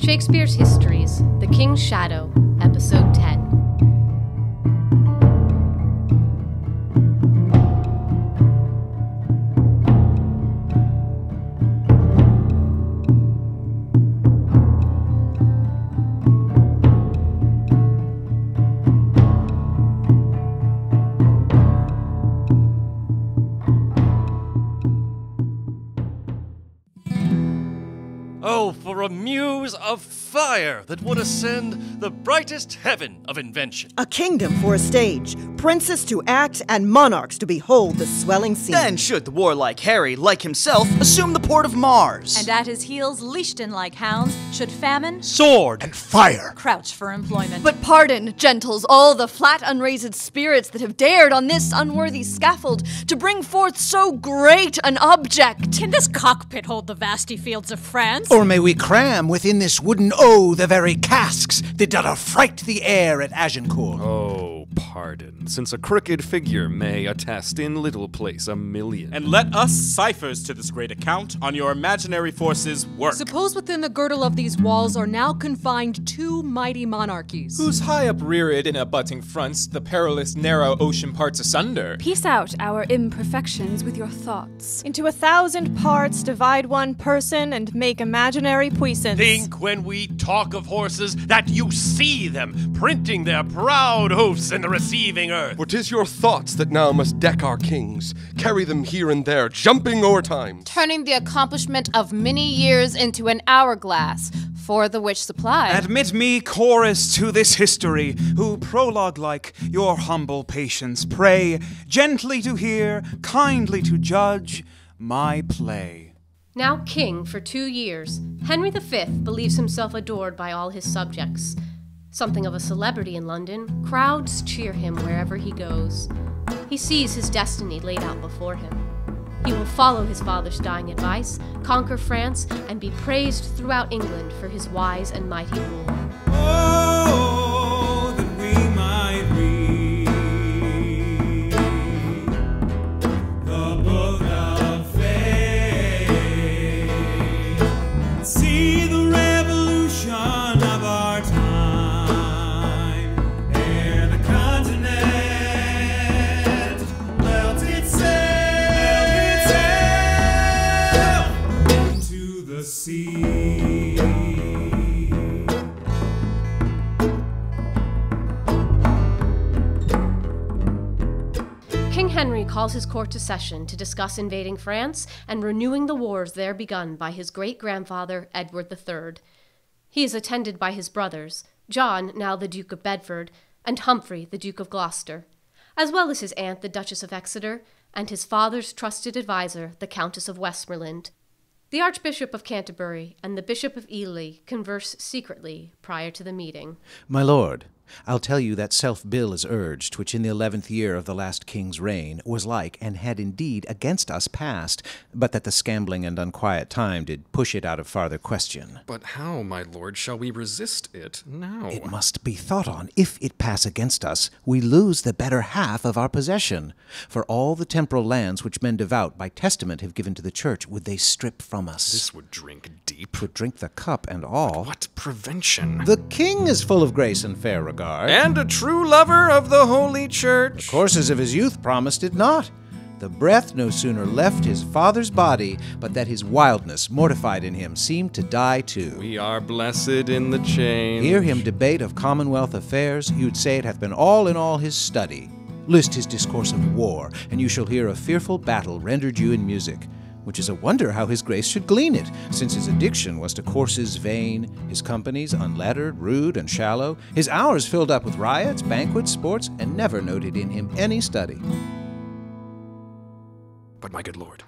Shakespeare's Histories, The King's Shadow, Episode 10. Oh, for a muse of fire that would ascend the brightest heaven of invention. A kingdom for a stage, princes to act, and monarchs to behold the swelling scene. Then should the warlike Harry, like himself, assume the port of Mars. And at his heels, Leishton like hounds, should famine, sword, and fire crouch for employment. But pardon, gentles, all the flat unraised spirits that have dared on this unworthy scaffold to bring forth so great an object. Can this cockpit hold the vasty fields of France? Or may we cram within this wooden O the very casks that did affright the air at Agincourt? Oh, pardon, since a crooked figure may attest in little place 1,000,000. And let us ciphers to this great account on your imaginary forces work. Suppose within the girdle of these walls are now confined two mighty monarchies, whose high upreared in abutting fronts the perilous narrow ocean parts asunder. Piece out our imperfections with your thoughts. Into 1,000 parts divide one person and make imaginary puissance. Think when we talk of horses that you see them printing their proud hoofs in the receiving earth. For 'tis your thoughts that now must deck our kings, carry them here and there, jumping o'er time, Turning the accomplishment of many years into an hourglass, for the which supply. Admit me chorus to this history, who prologue-like your humble patience pray, gently to hear, kindly to judge my play. Now king for 2 years, Henry V believes himself adored by all his subjects. Something of a celebrity in London, crowds cheer him wherever he goes. He sees his destiny laid out before him. He will follow his father's dying advice, conquer France, and be praised throughout England for his wise and mighty rule. Oh, that we might read the book of fate, see the revolution of our time, ere the continent melt itself into the sea. King Henry calls his court to session to discuss invading France and renewing the wars there begun by his great-grandfather, Edward III. He is attended by his brothers, John, now the Duke of Bedford, and Humphrey, the Duke of Gloucester, as well as his aunt, the Duchess of Exeter, and his father's trusted adviser, the Countess of Westmoreland. The Archbishop of Canterbury and the Bishop of Ely converse secretly prior to the meeting. My lord, I'll tell you that self-bill is urged, which in the 11th year of the last king's reign was like, and had indeed against us passed, but that the scambling and unquiet time did push it out of farther question. But how, my lord, shall we resist it now? It must be thought on. If it pass against us, we lose the better half of our possession. For all the temporal lands which men devout by testament have given to the church would they strip from us. This would drink deep. 'Twould drink the cup and all. But what prevention? The king is full of grace and fair regard. And a true lover of the Holy Church. The courses of his youth promised it not. The breath no sooner left his father's body, but that his wildness, mortified in him, seemed to die too. We are blessed in the change. Hear him debate of commonwealth affairs, you'd say it hath been all in all his study. List his discourse of war, and you shall hear a fearful battle rendered you in music, which is a wonder how his grace should glean it, since his addiction was to courses vain, his companies unlettered, rude, and shallow, his hours filled up with riots, banquets, sports, and never noted in him any study. But my good lord,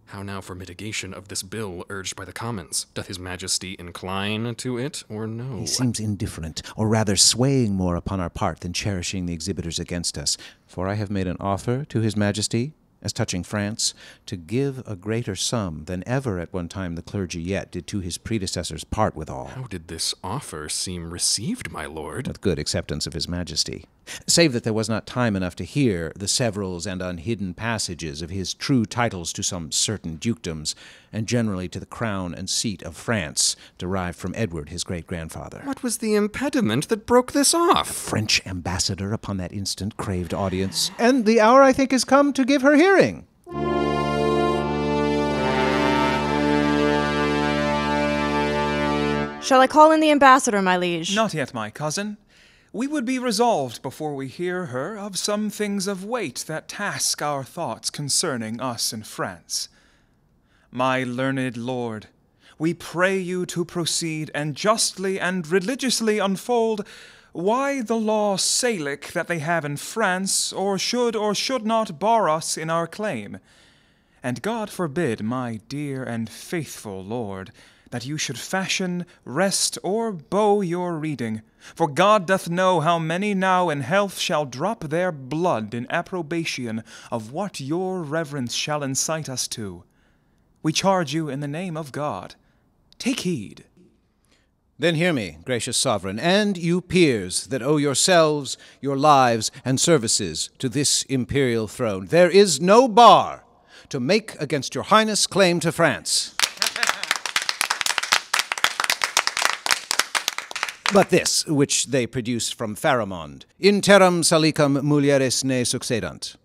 how now for mitigation of this bill urged by the Commons? Doth his majesty incline to it, or no? He seems indifferent, or rather swaying more upon our part than cherishing the exhibitors against us, for I have made an offer to his majesty, as touching France, to give a greater sum than ever at one time the clergy yet did to his predecessors part withal. How did this offer seem received, my lord? With good acceptance of his majesty. save that there was not time enough to hear the severals and unhidden passages of his true titles to some certain dukedoms, and generally to the crown and seat of France, derived from Edward, his great-grandfather. What was the impediment that broke this off? The French ambassador upon that instant craved audience, and the hour, I think, is come to give her hearing. Shall I call in the ambassador, my liege? Not yet, my cousin. We would be resolved before we hear her of some things of weight that task our thoughts concerning us in France. My learned lord, we pray you to proceed and justly and religiously unfold why the law Salic that they have in France or should not bar us in our claim. And God forbid, my dear and faithful lord, that you should fashion, rest, or bow your reading. For God doth know how many now in health shall drop their blood in approbation of what your reverence shall incite us to. We charge you in the name of God. Take heed. Then hear me, gracious sovereign, and you peers that owe yourselves, your lives, and services to this imperial throne. There is no bar to make against your highness claim to France. But this, which they produce from Pharamond, in terram salicum mulieres ne succedant.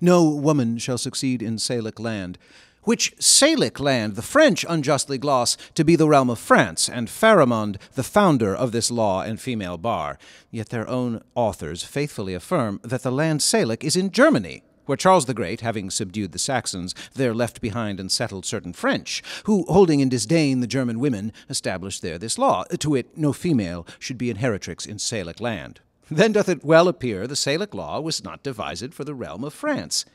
No woman shall succeed in Salic land, which Salic land the French unjustly gloss to be the realm of France, and Pharamond the founder of this law and female bar. Yet their own authors faithfully affirm that the land Salic is in Germany, where Charles the Great, having subdued the Saxons, there left behind and settled certain French, who, holding in disdain the German women, established there this law, to wit, no female should be inheritrix in Salic land. Then doth it well appear the Salic law was not devised for the realm of France.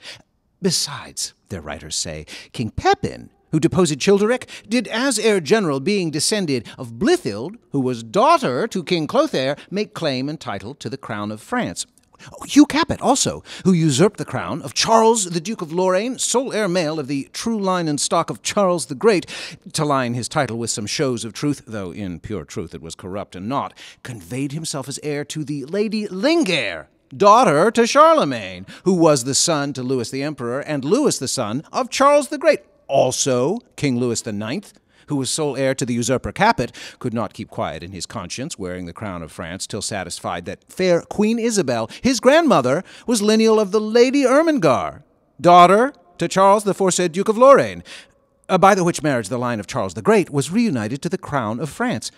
Besides, their writers say, King Pepin, who deposed Childeric, did as heir general, being descended of Blithild, who was daughter to King Clothaire, make claim and title to the crown of France. Hugh Capet, also, who usurped the crown of Charles, the Duke of Lorraine, sole heir male of the true line and stock of Charles the Great, to line his title with some shows of truth, though in pure truth it was corrupt and naught, conveyed himself as heir to the Lady Lingaire, daughter to Charlemagne, who was the son to Louis the Emperor, and Louis the son of Charles the Great. Also, King Louis the Ninth, who was sole heir to the usurper Capet, could not keep quiet in his conscience, wearing the crown of France, till satisfied that fair Queen Isabel, his grandmother, was lineal of the Lady Ermengar, daughter to Charles the foresaid Duke of Lorraine, by the which marriage the line of Charles the Great was reunited to the crown of France.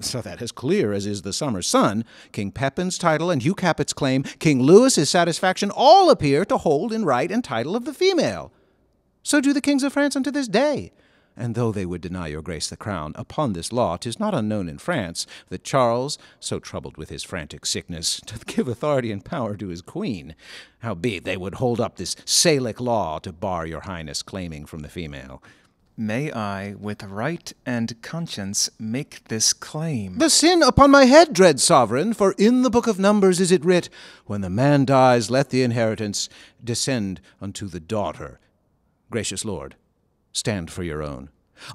So that, as clear as is the summer's sun, King Pepin's title and Hugh Capet's claim, King Louis's satisfaction, all appear to hold in right and title of the female. So do the kings of France unto this day. And though they would deny your grace the crown, upon this law 'tis not unknown in France that Charles, so troubled with his frantic sickness, doth give authority and power to his queen. Howbeit they would hold up this Salic law to bar your highness claiming from the female. May I, with right and conscience, make this claim? The sin upon my head, dread sovereign, for in the book of Numbers is it writ, when the man dies, let the inheritance descend unto the daughter. Gracious lord, stand for your own.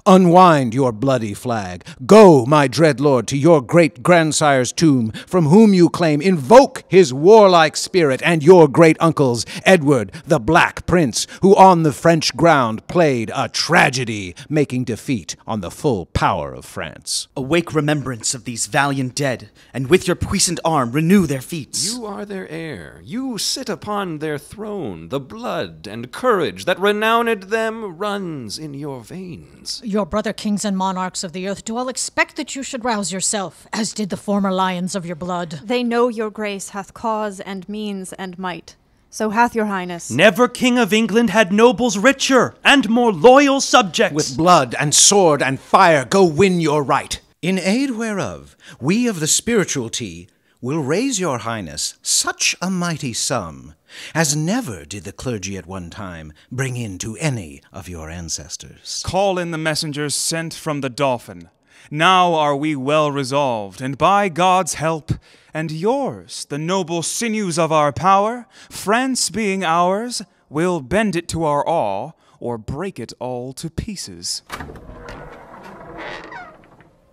Unwind your bloody flag. Go, my dread lord, to your great-grandsire's tomb, from whom you claim, invoke his warlike spirit, and your great-uncle's, Edward, the Black Prince, who on the French ground played a tragedy, making defeat on the full power of France. Awake remembrance of these valiant dead, and with your puissant arm renew their feats. You are their heir. You sit upon their throne. The blood and courage that renowned them runs in your veins. Your brother kings and monarchs of the earth do all expect that you should rouse yourself, as did the former lions of your blood. They know your grace hath cause and means and might. So hath your highness. Never king of England had nobles richer and more loyal subjects. With blood and sword and fire go win your right. In aid whereof, we of the spiritualty will raise your highness such a mighty sum as never did the clergy at one time bring in to any of your ancestors. Call in the messengers sent from the Dolphin. Now are we well resolved, and by God's help, and yours, the noble sinews of our power, France being ours, will bend it to our awe, or break it all to pieces.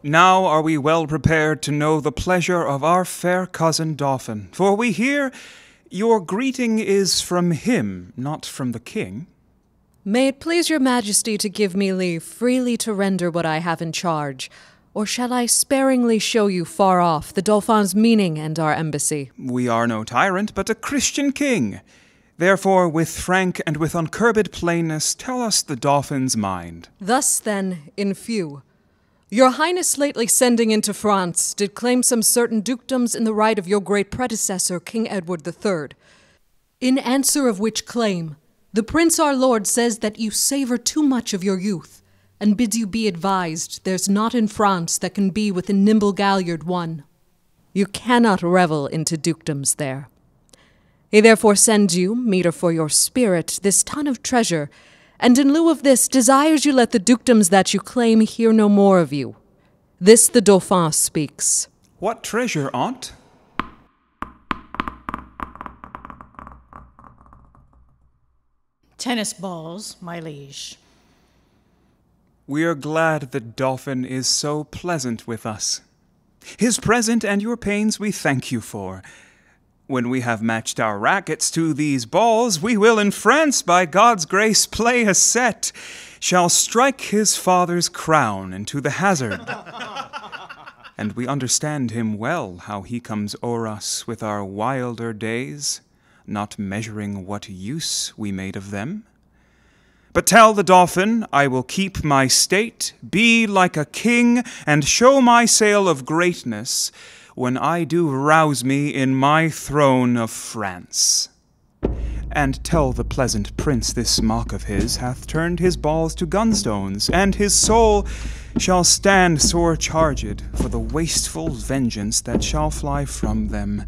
Now are we well prepared to know the pleasure of our fair cousin Dauphin, for we hear your greeting is from him, not from the king. May it please your majesty to give me leave freely to render what I have in charge, or shall I sparingly show you far off the Dauphin's meaning and our embassy? We are no tyrant, but a Christian king. Therefore, with frank and with uncurbed plainness, tell us the Dauphin's mind. Thus, then, in few, your highness lately sending into France did claim some certain dukedoms in the right of your great predecessor, King Edward III. In answer of which claim, the prince our lord says that you savour too much of your youth, and bids you be advised there's naught in France that can be with a nimble galliard won. You cannot revel into dukedoms there. He therefore sends you, meeter for your spirit, this ton of treasure, and in lieu of this desires you let the dukedoms that you claim hear no more of you. This the Dauphin speaks. What treasure, aunt? Tennis balls, my liege. We are glad the Dauphin is so pleasant with us. His present and your pains we thank you for. When we have matched our rackets to these balls, we will in France, by God's grace, play a set, shall strike his father's crown into the hazard. And we understand him well, how he comes o'er us with our wilder days, not measuring what use we made of them. But tell the Dauphin, I will keep my state, be like a king, and show my sail of greatness, when I do rouse me in my throne of France. And tell the pleasant prince this mock of his hath turned his balls to gunstones, and his soul shall stand sore charged for the wasteful vengeance that shall fly from them.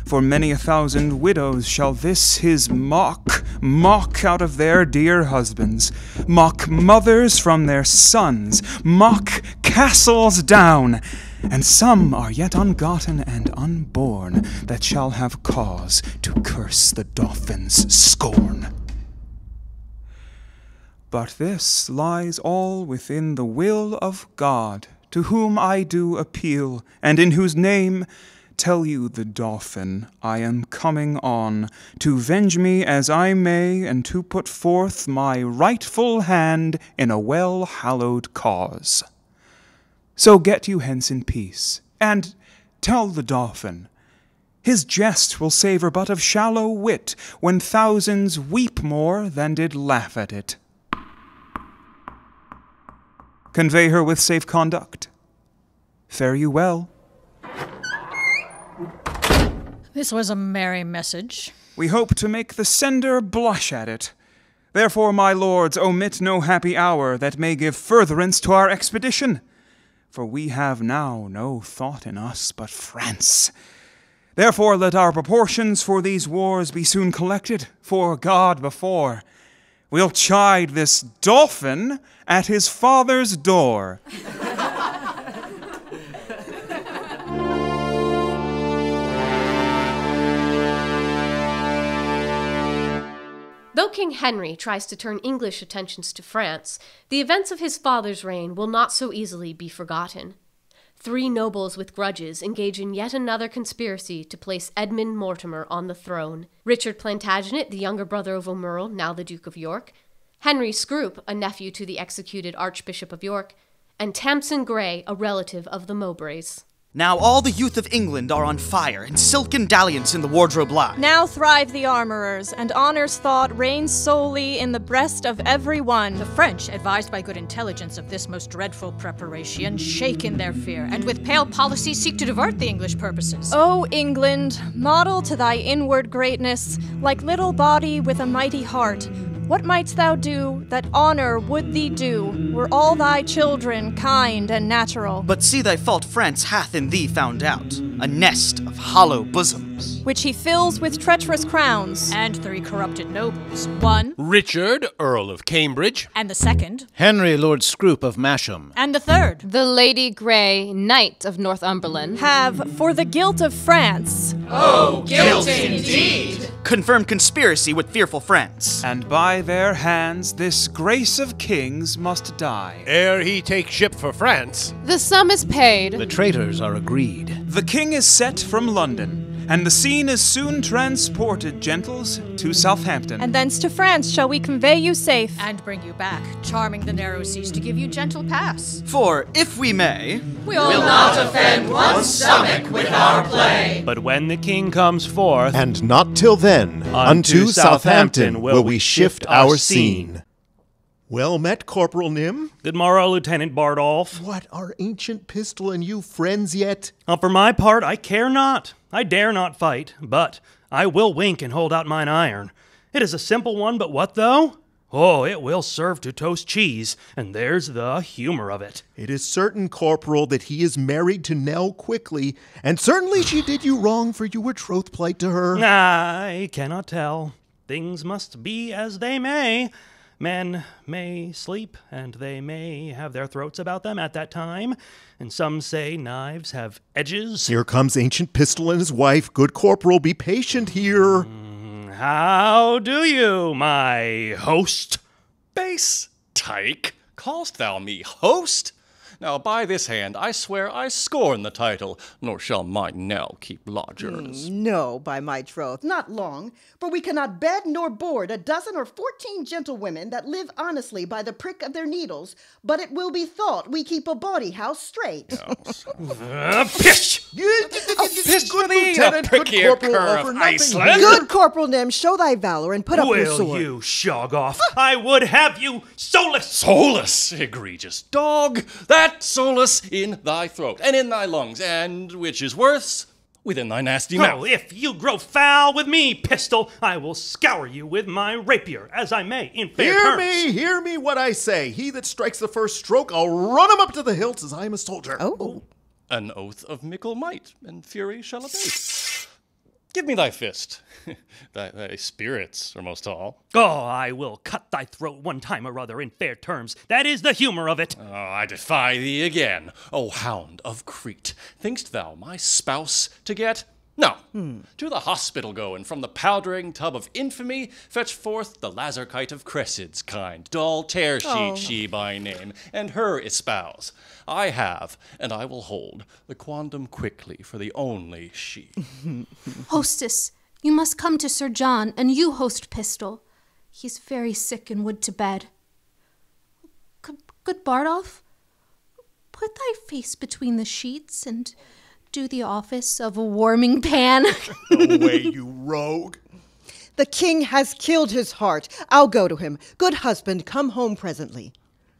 For many a thousand widows shall this his mock out of their dear husbands, mock mothers from their sons, mock castles down, and some are yet ungotten and unborn that shall have cause to curse the Dauphin's scorn. But this lies all within the will of God, to whom I do appeal, and in whose name tell you the Dauphin I am coming on, to venge me as I may, and to put forth my rightful hand in a well-hallowed cause. So get you hence in peace, and tell the Dauphin, his jest will savour but of shallow wit, when thousands weep more than did laugh at it. Convey her with safe conduct. Fare you well. This was a merry message. We hope to make the sender blush at it. Therefore, my lords, omit no happy hour that may give furtherance to our expedition. For we have now no thought in us but France. Therefore let our proportions for these wars be soon collected, for God before. We'll chide this Dauphin at his father's door. Though King Henry tries to turn English attentions to France, the events of his father's reign will not so easily be forgotten. 3 nobles with grudges engage in yet another conspiracy to place Edmund Mortimer on the throne. Richard Plantagenet, the younger brother of O'Merle, now the Duke of York, Henry Scroop, a nephew to the executed Archbishop of York, and Tamsin Grey, a relative of the Mowbrays. Now all the youth of England are on fire, and silken dalliance in the wardrobe lie. Now thrive the armorers, and honor's thought reigns solely in the breast of every one. The French, advised by good intelligence of this most dreadful preparation, shake in their fear, and with pale policy seek to divert the English purposes. O England, model to thy inward greatness, like little body with a mighty heart, what mightst thou do that honor would thee do, were all thy children kind and natural? But see thy fault France hath in thee found out, a nest of hollow bosom. kingdoms, which he fills with treacherous crowns, and 3 corrupted nobles. 1, Richard, Earl of Cambridge, and the 2nd, Henry, Lord Scroop of Masham, and the 3rd, the Lady Grey, Knight of Northumberland, have, for the guilt of France, oh, guilt indeed, confirmed conspiracy with fearful friends. And by their hands this grace of kings must die. ere he take ship for France. The sum is paid. The traitors are agreed. The king is set from London, and the scene is soon transported, gentles, to Southampton. And thence to France shall we convey you safe, and bring you back, charming the narrow seas to give you gentle pass. For, if we may, we'll not offend one stomach with our play. But when the king comes forth, and not till then, unto Southampton will we shift our scene. Well met, Corporal Nym. Good morrow, Lieutenant Bardolph. What, are ancient Pistol and you friends yet? For my part, I care not. I dare not fight, but I will wink and hold out mine iron. It is a simple one, but what though? Oh, it will serve to toast cheese, and there's the humor of it. It is certain, Corporal, that he is married to Nell Quickly, and certainly she did you wrong, for you were troth plight to her. I cannot tell. Things must be as they may. Men may sleep, and they may have their throats about them at that time, and some say knives have edges. Here comes ancient Pistol and his wife. Good Corporal, be patient here. How do you, my host? Base tyke, call'st thou me host? Now, by this hand, I swear I scorn the title, nor shall my Nell keep lodgers. No, by my troth, not long, for we cannot bed nor board a dozen or 14 gentlewomen that live honestly by the prick of their needles, but it will be thought we keep a bawdy house straight. Pish! Pish for thee, a prickier cur of Iceland! Good Corporal Nym, show thy valor and put up your sword. Will you shog off? I would have you soulless! Soulless, egregious dog! That solace in thy throat, and in thy lungs, and, which is worse, within thy nasty mouth. Oh, if you grow foul with me, Pistol, I will scour you with my rapier, as I may in fair terms. Hear me what I say. He that strikes the first stroke, I'll run him up to the hilts as I am a soldier. Oh. An oath of mickle might, and fury shall abate. Give me thy fist. thy spirits are most all. Oh, I will cut thy throat one time or other in fair terms. That is the humor of it. Oh, I defy thee again, O hound of Crete. Think'st thou my spouse to get? No. To the hospital go, and from the powdering tub of infamy fetch forth the lazarkite of Cressid's kind, dull tear-sheet she by name, and her espouse. I have, and I will hold, the quondam quickly for the only she. Hostess, you must come to Sir John, and you host Pistol. He's very sick and would to bed. Good Bardolph, put thy face between the sheets and do the office of a warming pan. Away, you rogue. The king has killed his heart. I'll go to him. Good husband, come home presently.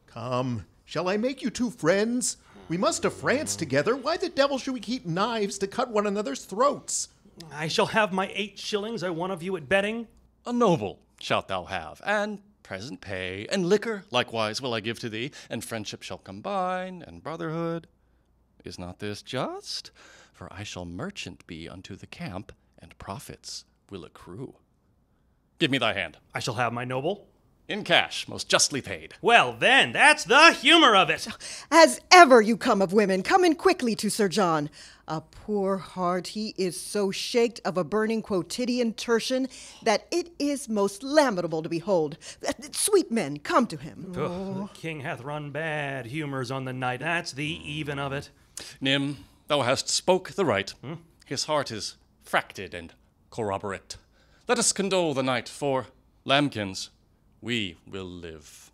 Come, shall I make you two friends? We must to France together. Why the devil should we keep knives to cut one another's throats? I shall have my 8 shillings or one of you at betting. A noble shalt thou have, and present pay, and liquor likewise will I give to thee, and friendship shall combine, and brotherhood. Is not this just? For I shall merchant be unto the camp, and profits will accrue. Give me thy hand. I shall have my noble. In cash, most justly paid. Well then, that's the humor of it. As ever you come of women, come in quickly to Sir John. A poor heart, he is so shaked of a burning quotidian tertian that it is most lamentable to behold. Sweet men, come to him. The king hath run bad humors on the night. That's the even of it. Nym, thou hast spoke the right. His heart is fracted and corroborate. Let us condole the night, for, lambkins, we will live.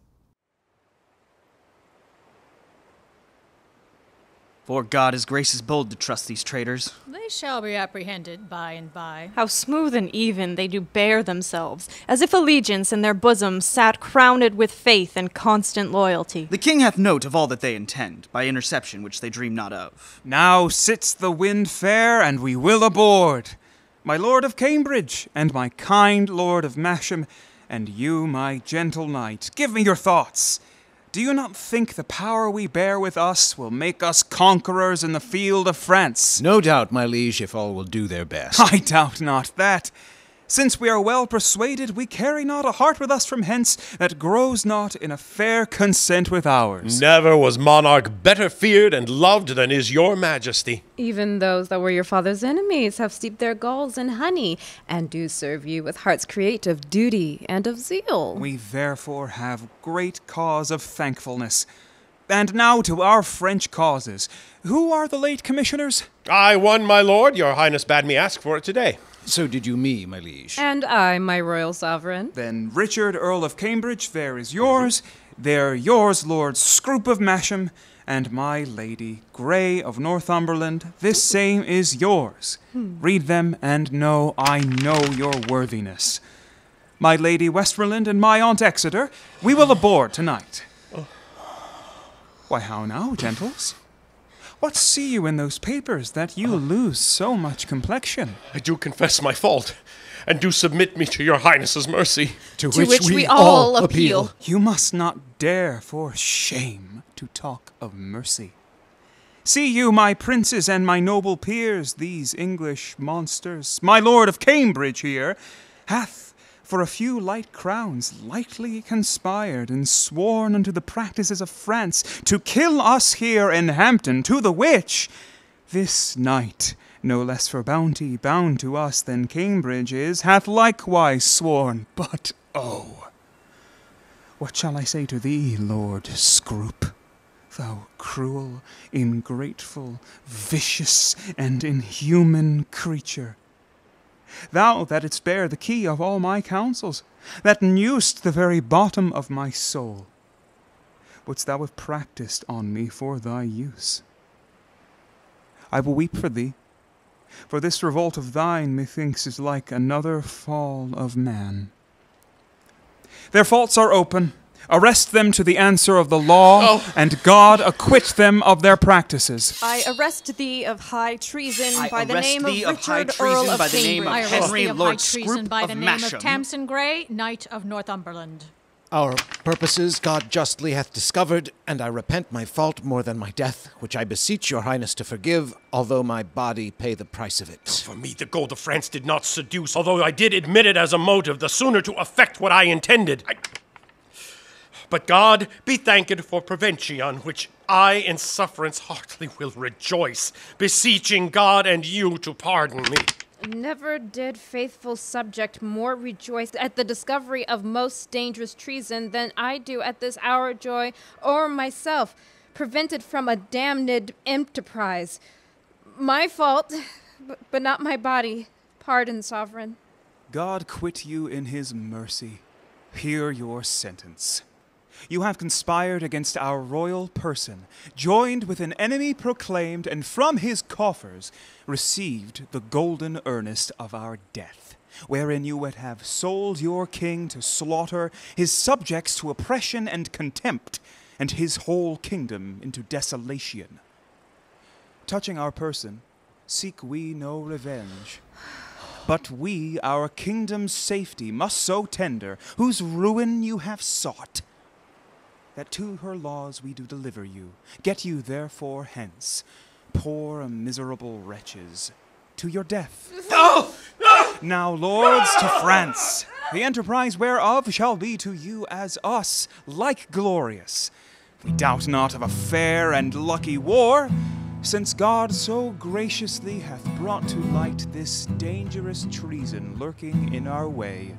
For God, his grace is bold to trust these traitors. They shall be apprehended by and by. How smooth and even they do bear themselves, as if allegiance in their bosoms sat crowned with faith and constant loyalty. The king hath note of all that they intend, by interception which they dream not of. Now sits the wind fair, and we will aboard. My lord of Cambridge, and my kind lord of Masham, and you, my gentle knight, give me your thoughts. Do you not think the power we bear with us will make us conquerors in the field of France? No doubt, my liege, if all will do their best. I doubt not that. Since we are well persuaded, we carry not a heart with us from hence that grows not in a fair consent with ours. Never was monarch better feared and loved than is your majesty. Even those that were your father's enemies have steeped their galls in honey, and do serve you with hearts create of duty and of zeal. We therefore have great cause of thankfulness. And now to our French causes. Who are the late commissioners? I won, my lord. Your highness bade me ask for it today. So did you me, my liege. And I, my royal sovereign. Then Richard, Earl of Cambridge, there is yours. There yours, Lord Scroop of Masham, and my lady Grey of Northumberland. This same is yours. Read them and know I know your worthiness. My lady Westmoreland and my aunt Exeter, we will aboard tonight. Why, how now, gentles? What see you in those papers that you lose so much complexion? I do confess my fault, and do submit me to your highness's mercy. To which we all appeal. You must not dare for shame to talk of mercy. See you, my princes and my noble peers, these English monsters, my lord of Cambridge here, hath for a few light crowns lightly conspired and sworn unto the practices of France to kill us here in Hampton, to the which this knight, no less for bounty bound to us than Cambridge is, hath likewise sworn. But oh, what shall I say to thee, Lord Scroop, thou cruel, ingrateful, vicious, and inhuman creature? Thou that didst bear the key of all my counsels, that knew'st the very bottom of my soul, wouldst thou have practised on me for thy use? I will weep for thee, for this revolt of thine, methinks, is like another fall of man. Their faults are open. Arrest them to the answer of the law, and God acquit them of their practices. I arrest thee of high treason by the arrest name of thee of high Richard, treason Earl of by the name of Cambridge. I arrest Henry thee of Lord high treason Scroop by of the name Masham. of Tamsin Grey, Knight of Northumberland. Our purposes God justly hath discovered, and I repent my fault more than my death, which I beseech your highness to forgive, although my body pay the price of it. For me, the gold of France did not seduce, although I did admit it as a motive, the sooner to effect what I intended. But God be thanked for prevention, which I in sufferance heartily will rejoice, beseeching God and you to pardon me. Never did faithful subject more rejoice at the discovery of most dangerous treason than I do at this hour joy o'er myself, prevented from a damned enterprise. My fault, but not my body. Pardon, sovereign. God quit you in his mercy. Hear your sentence. You have conspired against our royal person, joined with an enemy proclaimed, and from his coffers received the golden earnest of our death, wherein you would have sold your king to slaughter, his subjects to oppression and contempt, and his whole kingdom into desolation. Touching our person, seek we no revenge. But we our kingdom's safety must so tender, whose ruin you have sought, that to her laws we do deliver you. Get you therefore hence, poor miserable wretches, to your death. No! No! Now, lords, to France, the enterprise whereof shall be to you as us, like glorious. We doubt not of a fair and lucky war, since God so graciously hath brought to light this dangerous treason lurking in our way.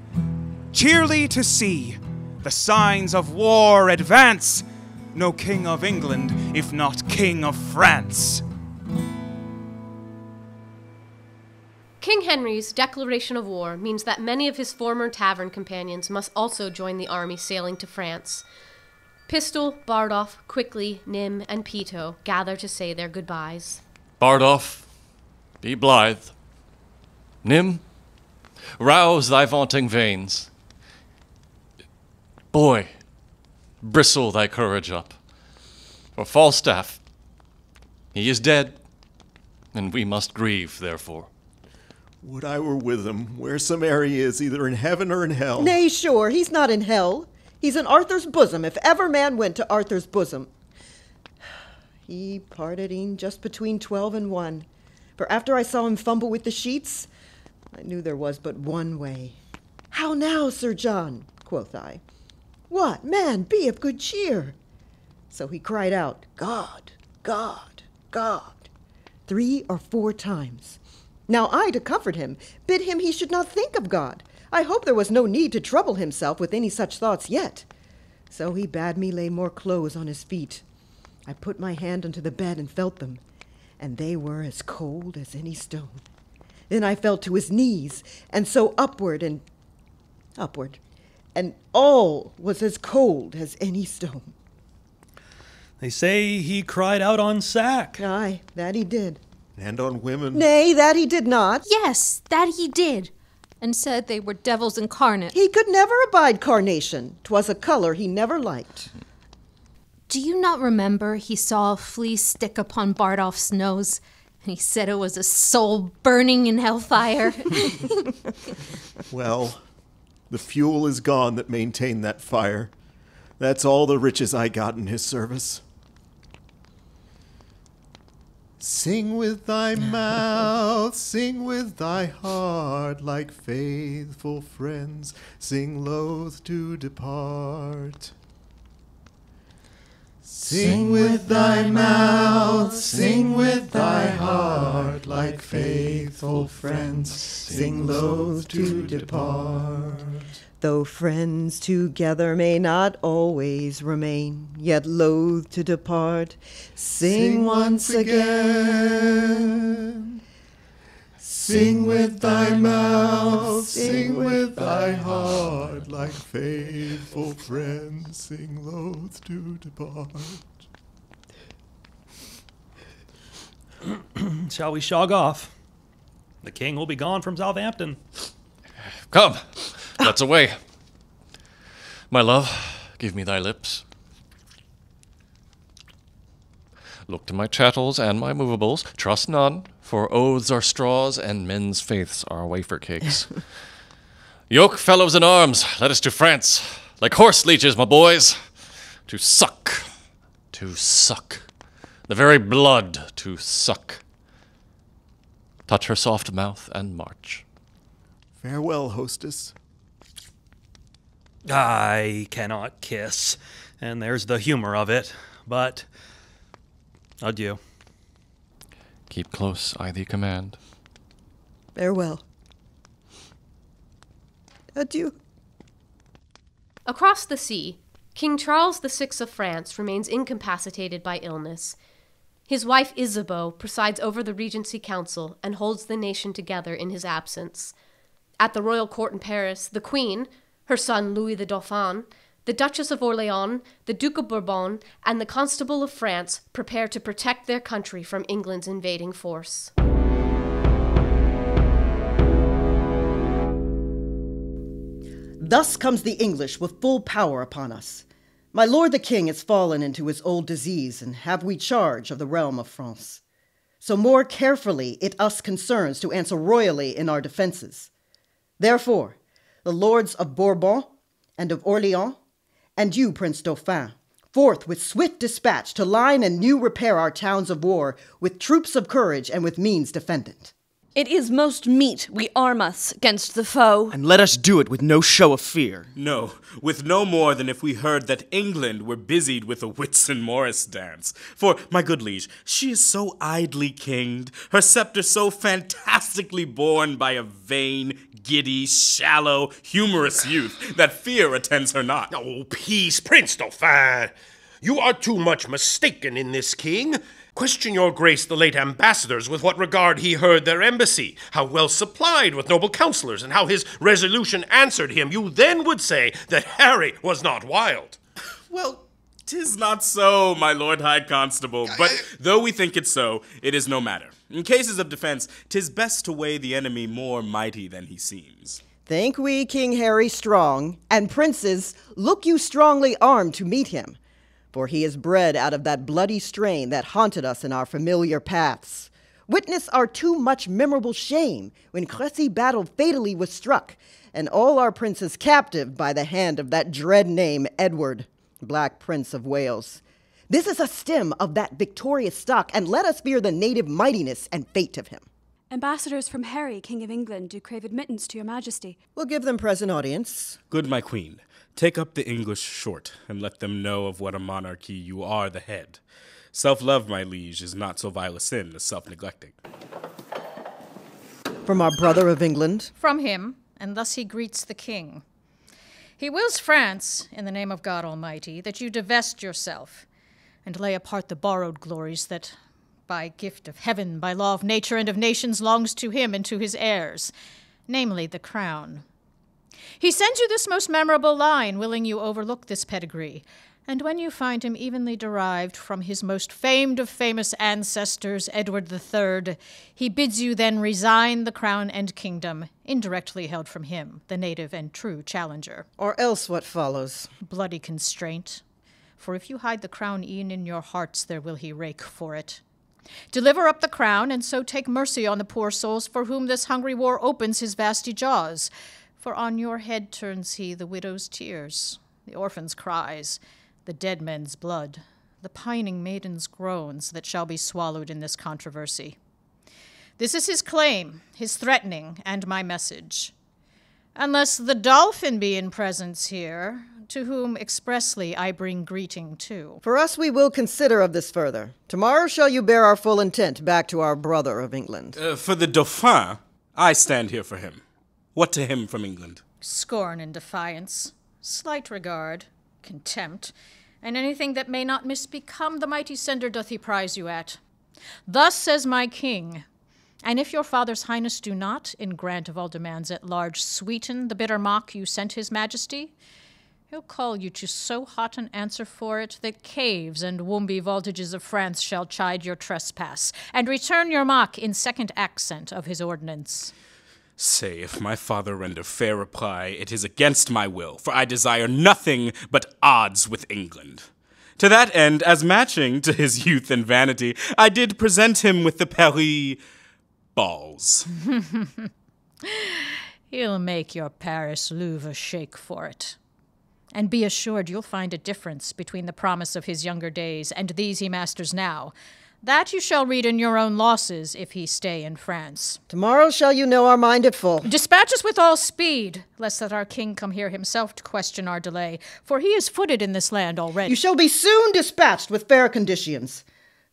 Cheerly to see the signs of war advance, no king of England, if not king of France. King Henry's declaration of war means that many of his former tavern companions must also join the army sailing to France. Pistol, Bardolph, Quickly, Nym, and Peto gather to say their goodbyes. Bardolph, be blithe. Nym, rouse thy vaunting veins. Boy, bristle thy courage up. For Falstaff, he is dead, and we must grieve, therefore. Would I were with him, wheresoe'er he is, either in heaven or in hell. Nay, sure, he's not in hell. He's in Arthur's bosom, if ever man went to Arthur's bosom. He parted e'en just between 12 and 1. For after I saw him fumble with the sheets, I knew there was but one way. How now, Sir John? Quoth I. What, man, be of good cheer. So he cried out, God, God, God, 3 or 4 times. Now I, to comfort him, bid him he should not think of God. I hope there was no need to trouble himself with any such thoughts yet. So he bade me lay more clothes on his feet. I put my hand unto the bed and felt them, and they were as cold as any stone. Then I felt to his knees, and so upward, and all was as cold as any stone. They say he cried out on sack. Aye, that he did. And on women. Nay, that he did not. Yes, that he did. And said they were devils incarnate. He could never abide carnation. 'Twas a color he never liked. Do you not remember he saw a flea stick upon Bardolph's nose, and he said it was a soul burning in hellfire? Well, the fuel is gone that maintained that fire. That's all the riches I got in his service. Sing with thy mouth, sing with thy heart, like faithful friends, sing loath to depart. Sing with thy mouth, sing with thy heart, like faithful friends, sing loath to depart. Though friends together may not always remain, yet loath to depart, sing once again. Sing with thy mouth, sing with thy heart, like faithful friends, sing loath to depart. Shall we shog off? The king will be gone from Southampton. Come, let's away. My love, give me thy lips. Look to my chattels and my movables, trust none, for oaths are straws and men's faiths are wafer cakes. Yoke, fellows in arms, let us to France, like horse leeches, my boys, to suck, the very blood to suck. Touch her soft mouth and march. Farewell, hostess. I cannot kiss, and there's the humor of it, but adieu. Keep close, I thee command. Farewell. Adieu. Across the sea, King Charles VI of France remains incapacitated by illness. His wife Isabeau presides over the Regency Council and holds the nation together in his absence. At the royal court in Paris, the Queen, her son Louis the Dauphin, the Duchess of Orléans, the Duke of Bourbon, and the Constable of France prepare to protect their country from England's invading force. Thus comes the English with full power upon us. My lord the king is fallen into his old disease, and have we charge of the realm of France. So more carefully it us concerns to answer royally in our defenses. Therefore, the lords of Bourbon and of Orléans, and you, Prince Dauphin, forth with swift dispatch to line and new repair our towns of war with troops of courage and with means defendant. It is most meet we arm us against the foe. And let us do it with no show of fear. No, with no more than if we heard that England were busied with a Whitsun Morris dance. For, my good liege, she is so idly kinged, her scepter so fantastically borne by a vain, giddy, shallow, humorous youth, that fear attends her not. Oh, peace, Prince Dauphin. You are too much mistaken in this king. Question your grace the late ambassadors with what regard he heard their embassy, how well supplied with noble counselors, and how his resolution answered him. You then would say that Harry was not wild. Well, 'tis not so, my lord high constable, but though we think it so, it is no matter. In cases of defense, 'tis best to weigh the enemy more mighty than he seems. Think we King Harry strong, and princes, look you strongly armed to meet him. For he is bred out of that bloody strain that haunted us in our familiar paths. Witness our too much memorable shame when Crécy battle fatally was struck, and all our princes captive by the hand of that dread name, Edward, Black Prince of Wales. This is a stem of that victorious stock, and let us fear the native mightiness and fate of him. Ambassadors from Harry, King of England, do crave admittance to your majesty. We'll give them present audience. Good, my queen. Take up the English short, and let them know of what a monarchy you are the head. Self-love, my liege, is not so vile a sin as self-neglecting. From our brother of England. From him, and thus he greets the king. He wills France, in the name of God Almighty, that you divest yourself, and lay apart the borrowed glories that, by gift of heaven, by law of nature and of nations, longs to him and to his heirs, namely the crown. He sends you this most memorable line, willing you overlook this pedigree, and when you find him evenly derived from his most famed of famous ancestors, Edward III, he bids you then resign the crown and kingdom, indirectly held from him, the native and true challenger. Or else what follows? Bloody constraint. For if you hide the crown e'en in your hearts, there will he rake for it. Deliver up the crown, and so take mercy on the poor souls for whom this hungry war opens his vasty jaws. For on your head turns he the widow's tears, the orphan's cries, the dead men's blood, the pining maiden's groans that shall be swallowed in this controversy. This is his claim, his threatening, and my message. Unless the dolphin be in presence here, to whom expressly I bring greeting too. For us we will consider of this further. Tomorrow shall you bear our full intent back to our brother of England. For the Dauphin, I stand here for him. What to him from England? Scorn and defiance, slight regard, contempt, and anything that may not misbecome the mighty sender doth he prize you at. Thus says my king, and if your father's highness do not, in grant of all demands at large, sweeten the bitter mock you sent his majesty, he'll call you to so hot an answer for it that caves and wombly voltages of France shall chide your trespass, and return your mock in second accent of his ordinance. Say, if my father render fair reply, it is against my will, for I desire nothing but odds with England. To that end, as matching to his youth and vanity, I did present him with the Paris balls. He'll make your Paris Louvre shake for it. And be assured you'll find a difference between the promise of his younger days and these he masters now. That you shall read in your own losses if he stay in France. Tomorrow shall you know our mind at full. Dispatch us with all speed, lest that our king come here himself to question our delay, for he is footed in this land already. You shall be soon dispatched with fair conditions.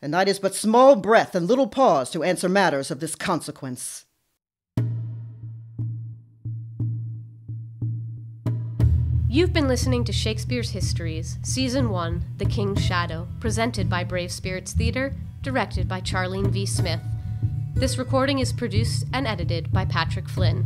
And night is but small breath and little pause to answer matters of this consequence. You've been listening to Shakespeare's Histories, Season 1, The King's Shadow, presented by Brave Spirits Theatre, directed by Charlene V. Smith. This recording is produced and edited by Patrick Flynn.